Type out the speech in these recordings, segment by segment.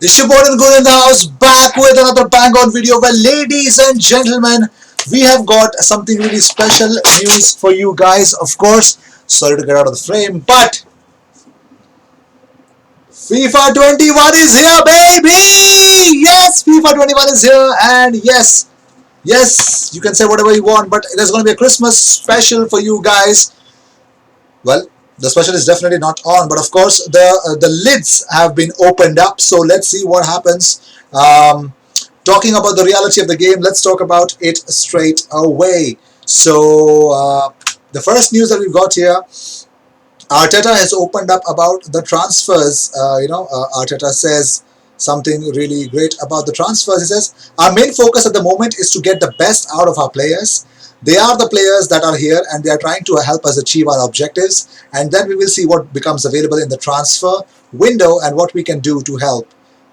It's your boy Good in the house, back with another bang on video. Well, ladies and gentlemen, we have got something really special news for you guys. Of course, sorry to get out of the frame, but FIFA 21 is here, baby! Yes, FIFA 21 is here, and yes, you can say whatever you want, but there's going to be a Christmas special for you guys. Well, the special is definitely not on, but of course the lids have been opened up. So let's see what happens. Talking about the reality of the game, let's talk about it straight away. So the first news that we've got here, Arteta has opened up about the transfers. Arteta says something really great about the transfers. He says, our main focus at the moment is to get the best out of our players. They are the players that are here and they are trying to help us achieve our objectives, and then we will see what becomes available in the transfer window and what we can do to help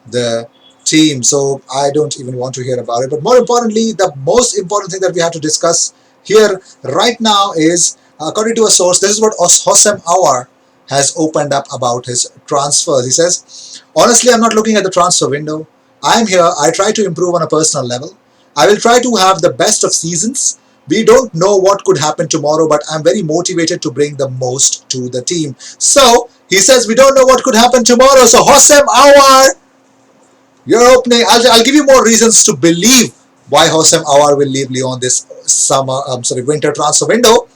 the team. So I don't even want to hear about it. But more importantly, the most important thing that we have to discuss here right now is, according to a source, this is what Hossein Aouar has opened up about his transfers. He says, honestly, I'm not looking at the transfer window. I'm here. I try to improve on a personal level. I will try to have the best of seasons. We don't know what could happen tomorrow, but I'm very motivated to bring the most to the team. So he says we don't know what could happen tomorrow. So Hossein Aouar, you're opening. I'll give you more reasons to believe why Hossein Aouar will leave Lyon this winter transfer window.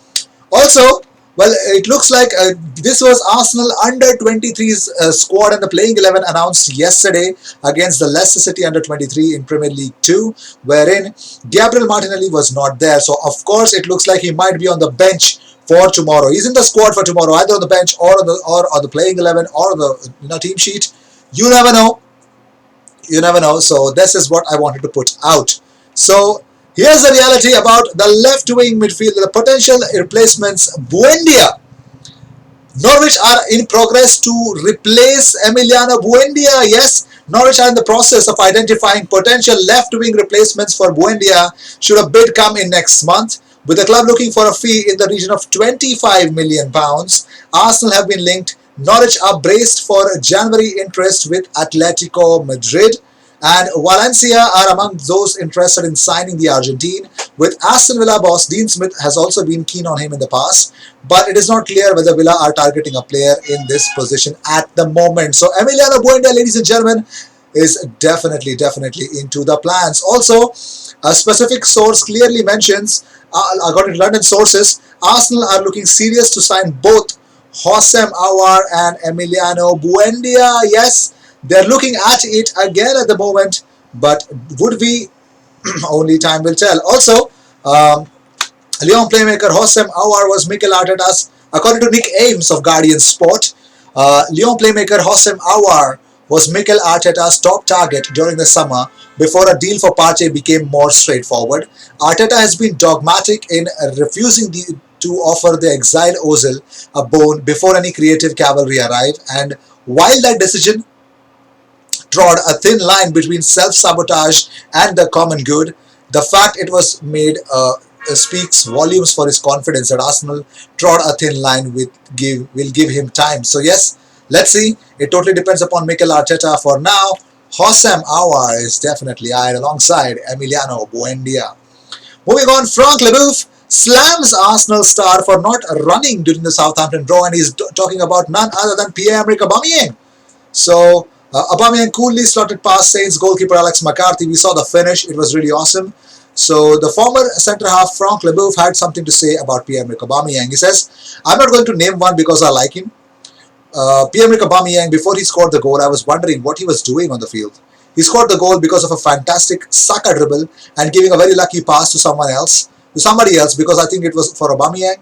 Also, well, it looks like this was Arsenal under 23's squad and the playing 11 announced yesterday against the Leicester City under 23 in Premier League 2, wherein Gabriel Martinelli was not there. So, of course, it looks like he might be on the bench for tomorrow. He's in the squad for tomorrow, either on the bench or on the playing 11 or on the team sheet. You never know. You never know. So, this is what I wanted to put out. So, here's the reality about the left-wing midfield, the potential replacements. Buendia. Norwich are in progress to replace Emiliano Buendia. Yes, Norwich are in the process of identifying potential left-wing replacements for Buendia should a bid come in next month. With the club looking for a fee in the region of £25 million, Arsenal have been linked. Norwich are braced for January interest with Atletico Madrid, and Valencia are among those interested in signing the Argentine. With Aston Villa boss Dean Smith has also been keen on him in the past, but it is not clear whether Villa are targeting a player in this position at the moment. So Emiliano Buendia, ladies and gentlemen, is definitely into the plans. Also, a specific source clearly mentions, according to London sources, Arsenal are looking serious to sign both Hossein Aouar and Emiliano Buendia. Yes, they're looking at it again at the moment, but would we? Only time will tell. Also, Lyon playmaker Hossein Aouar was Mikel Arteta's, according to Nick Ames of Guardian Sport, Lyon playmaker Hossein Aouar was Mikel Arteta's top target during the summer before a deal for Partey became more straightforward. Arteta has been dogmatic in refusing to offer the exiled Ozil a bone before any creative cavalry arrive, and while that decision trod a thin line between self-sabotage and the common good, the fact it was made speaks volumes for his confidence that Arsenal trod a thin line will give him time. So yes, let's see. It totally depends upon Mikel Arteta. For now, Hossein Aouar is definitely eyed alongside Emiliano Buendia. Moving on, Frank Leboeuf slams Arsenal star for not running during the Southampton draw, and he's talking about none other than Pierre-Emerick Aubameyang. So Aubameyang coolly slotted past Saints goalkeeper Alex McCarthy. We saw the finish. It was really awesome. So the former centre-half Frank Leboeuf had something to say about Pierre-Emerick Aubameyang. He says, I'm not going to name one because I like him. Pierre-Emerick Aubameyang, before he scored the goal, I was wondering what he was doing on the field. He scored the goal because of a fantastic Saka dribble and giving a very lucky pass to somebody else, because I think it was for Aubameyang,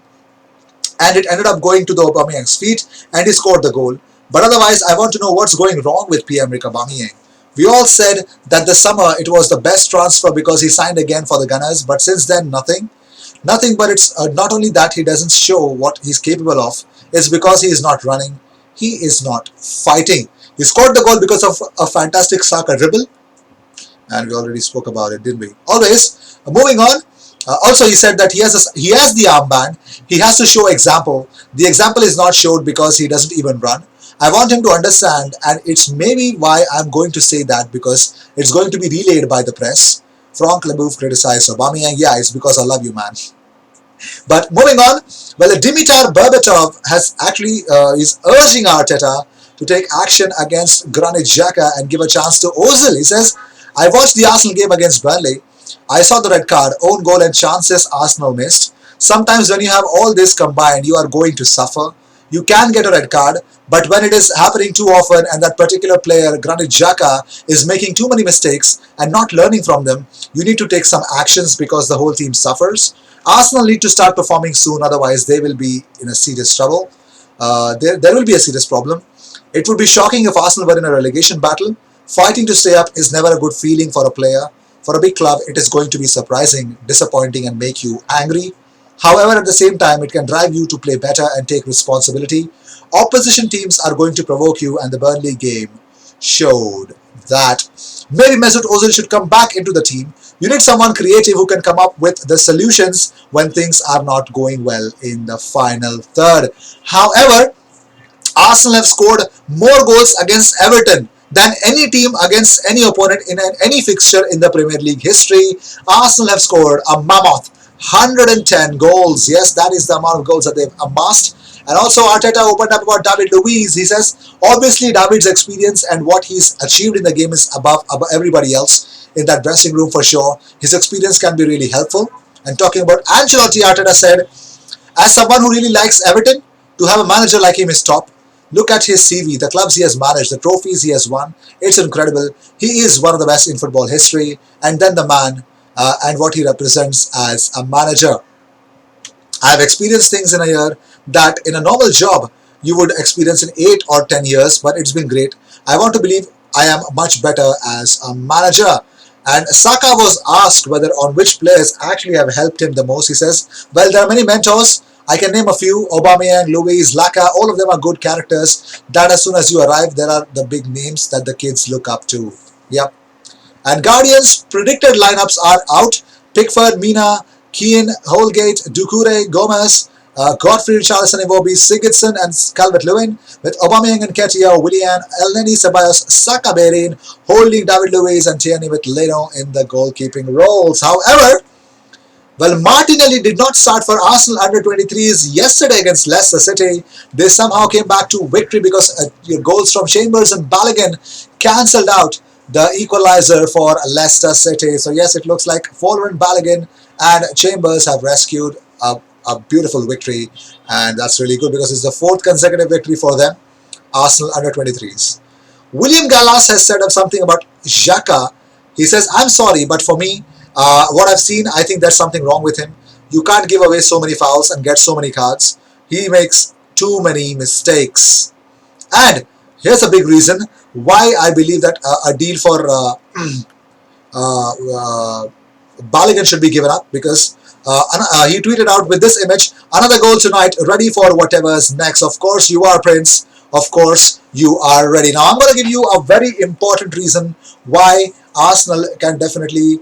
and it ended up going to the Aubameyang's feet, and he scored the goal. But otherwise, I want to know what's going wrong with Pierre-Emerick Aubameyang. We all said that this summer it was the best transfer because he signed again for the Gunners, but since then nothing. Nothing, but it's not only that he doesn't show what he's capable of, it's because he is not running, he is not fighting. He scored the goal because of a fantastic Saka dribble, and we already spoke about it, didn't we? Always, moving on. Also, he said that he has the armband. He has to show example. The example is not showed because he doesn't even run. I want him to understand, and it's maybe why I'm going to say that, because it's going to be relayed by the press. Frank Leboeuf criticized Aubameyang. Yeah, it's because I love you, man. But moving on, well, Dimitar Berbatov has actually is urging Arteta to take action against Granit Xhaka and give a chance to Ozil. He says, I watched the Arsenal game against Burnley. I saw the red card, own goal and chances Arsenal missed. Sometimes when you have all this combined, you are going to suffer. You can get a red card, but when it is happening too often and that particular player, Granit Xhaka, is making too many mistakes and not learning from them, you need to take some actions because the whole team suffers. Arsenal need to start performing soon, otherwise they will be in a serious trouble. There will be a serious problem. It would be shocking if Arsenal were in a relegation battle. Fighting to stay up is never a good feeling for a player. For a big club, it is going to be surprising, disappointing, and make you angry. However, at the same time, it can drive you to play better and take responsibility. Opposition teams are going to provoke you, and the Burnley game showed that. Maybe Mesut Ozil should come back into the team. You need someone creative who can come up with the solutions when things are not going well in the final third. However, Arsenal have scored more goals against Everton than any team against any opponent in any fixture in the Premier League history. Arsenal have scored a mammoth 110 goals. Yes, that is the amount of goals that they've amassed. And also Arteta opened up about David Luiz. He says, obviously David's experience and what he's achieved in the game is above everybody else in that dressing room for sure. His experience can be really helpful. And talking about Ancelotti, Arteta said, as someone who really likes Everton, to have a manager like him is top. Look at his CV, the clubs he has managed, the trophies he has won. It's incredible. He is one of the best in football history. And then the man and what he represents as a manager. I have experienced things in a year that in a normal job you would experience in 8 or 10 years, but it's been great. I want to believe I am much better as a manager. And Saka was asked whether on which players actually have helped him the most. He says, well, there are many mentors. I can name a few: Aubameyang, Luiz, Laka. All of them are good characters that as soon as you arrive, there are the big names that the kids look up to. Yep. And Guardians' predicted lineups are out. Pickford, Mina, Keane, Holgate, Doucouré, Gomez, Godfrey, Richarlison, Iwobi, Sigurdsson and Calvert-Lewin, with Aubameyang and Nketiah, Willian, Elneny, Ceballos, Saka, Bellerin, holding David Luiz and Tierney with Leno in the goalkeeping roles. However, well, Martinelli did not start for Arsenal under-23s yesterday against Leicester City. They somehow came back to victory because goals from Chambers and Balogun cancelled out the equalizer for Leicester City. So yes, it looks like Fowler and Balogun and Chambers have rescued a beautiful victory, and that's really good because it's the 4th consecutive victory for them, Arsenal under-23s. William Gallas has said something about Xhaka. He says, I'm sorry, but for me, what I've seen, I think there's something wrong with him. You can't give away so many fouls and get so many cards. He makes too many mistakes. And here's a big reason why I believe that a deal for Balogun should be given up, because he tweeted out with this image, another goal tonight, ready for whatever's next. Of course you are, Prince. Of course you are ready. Now I'm going to give you a very important reason why Arsenal can definitely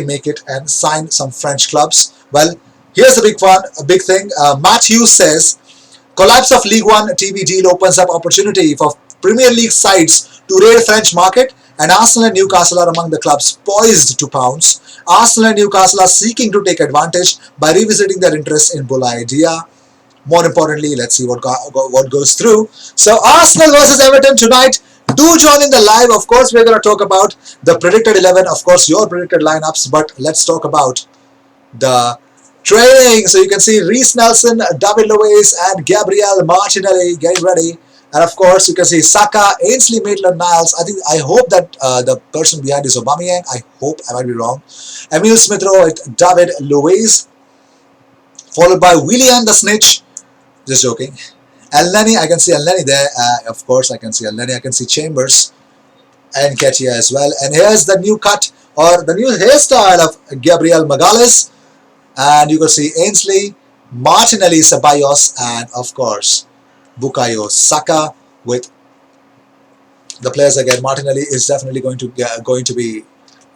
make it and sign some French clubs. Well, here's a big thing. Matt Hughes says, collapse of League One TV deal opens up opportunity for Premier League sides to raid French market, and Arsenal and Newcastle are among the clubs poised to pounce. Arsenal and Newcastle are seeking to take advantage by revisiting their interest in Boulaye Dia. More importantly, let's see what goes through. So Arsenal versus Everton tonight. Do join in the live. Of course, we're going to talk about the predicted 11. Of course, your predicted lineups. But let's talk about the training. So you can see Reece Nelson, David Luiz and Gabriel Martinelli getting ready. And of course, you can see Saka, Ainsley Maitland-Niles. I hope that the person behind is Aubameyang. I hope, I might be wrong. Emile Smith-Rowe with David Luiz, followed by Willian the Snitch. Just joking. Elneny, I can see Elneny there. Of course, I can see Elneny. I can see Chambers and Nketiah as well. And here's the new cut or the new hairstyle of Gabriel Magalhaes. And you can see Ainsley, Martinelli, Ceballos, and of course Bukayo Saka with the players again. Martinelli is definitely going to be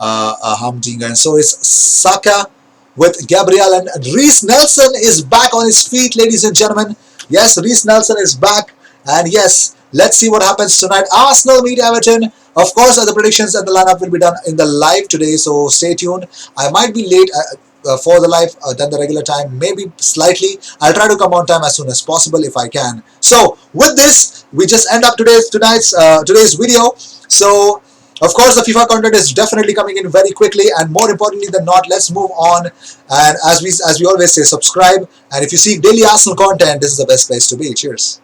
a humdinger, and so is Saka with Gabriel, and Reece Nelson is back on his feet, ladies and gentlemen. Yes, Reece Nelson is back, and yes, Let's see what happens tonight. Arsenal meet Everton. Of course, the predictions and the lineup will be done in the live today, so stay tuned. I might be late for the live than the regular time, maybe slightly. I'll try to come on time as soon as possible if I can. So with this, we just end up today's video. So of course, the FIFA content is definitely coming in very quickly, and more importantly than not, let's move on. And as we always say, subscribe. And if you seek daily Arsenal content, this is the best place to be. Cheers.